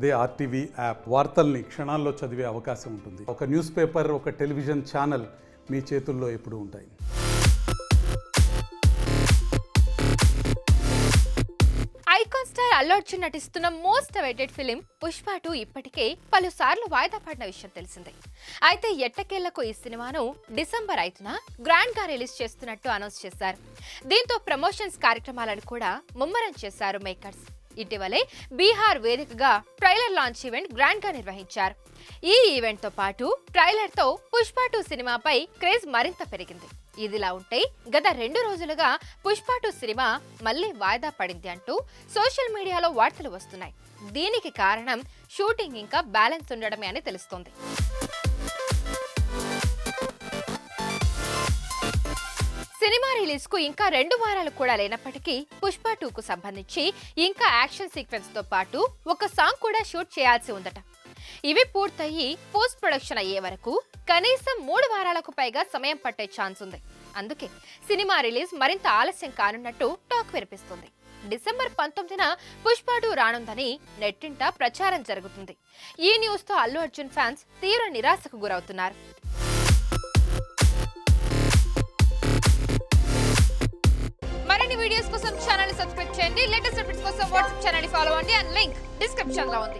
అదే RTV app వార్తల్ని క్షణాల్లో చదివే అవకాశం ఉంటుంది. ఒక న్యూస్ పేపర్, ఒక టెలివిజన్ ఛానల్ మీ చేతుల్లో ఎప్పుడూ ఉంటాయి. ఐకాన్ స్టార్ అల్లు అర్జున్ నటిస్తున్న మోస్ట్ అవైటెడ్ ఫిలిం పుష్ప 2 ఇప్పటికే పలుసార్లు వాయిదా పడిన విషయం తెలిసిందే. అయితే ఎట్టకేళ్లకు ఈ సినిమాను డిసెంబర్ 5న గ్రాండ్ గా రిలీజ్ చేస్తున్నట్టు అనౌన్స్ చేశారు. దీంతో ప్రమోషన్స్ కార్యక్రమాలను కూడా ముమ్మరం చేశారు మేకర్స్. ఇటీవలే బీహార్ వేదికగా ట్రైలర్ లాంచ్ ఈవెంట్ గ్రాండ్ గా నిర్వహించారు. ఈ ఈవెంట్ తో పాటు ట్రైలర్ తో పుష్ప 2 సినిమాపై క్రేజ్ మరింత పెరిగింది. ఇదిలా ఉంటే గత 2 రోజులుగా పుష్ప 2 సినిమా మళ్లీ వాయిదా పడింది అంటూ సోషల్ మీడియాలో వార్తలు వస్తున్నాయి. దీనికి కారణం షూటింగ్ ఇంకా బ్యాలెన్స్ ఉండడమే అని తెలుస్తోంది. సినిమా రిలీజ్ కు ఇంకా 2 వారాలు కూడా లేనప్పటికీ పుష్ప 2కు సంబంధించి ఇంకా యాక్షన్ సీక్వెన్స్ తో పాటు ఒక సాంగ్ కూడా షూట్ చేయాల్సి ఉందట. ఇవి పూర్తయి పోస్ట్ ప్రొడక్షన్ అయ్యే వరకు కనీసం 3 వారాలకు పైగా సమయం పట్టే ఛాన్స్ ఉంది. అందుకే సినిమా రిలీజ్ మరింత ఆలస్యం కానున్నట్టు టాక్ వినిపిస్తుంది. డిసెంబర్ 19న పుష్ప 2 రానుందని నెట్టింట ప్రచారం జరుగుతుంది. ఈ న్యూస్ తో అల్లు అర్జున్ ఫ్యాన్స్ తీవ్ర నిరాశకు గురవుతున్నారు. మరిన్ని వీడియోస్ కోసం ఛానల్ ని సబ్స్క్రైబ్ చేయండి. లేటెస్ట్ అప్డేట్స్ కోసం వాట్సాప్ ఛానల్ ని ఫాలో అవ్వండి. అండ్ లింక్ డిస్క్రిప్షన్ లో ఉంది.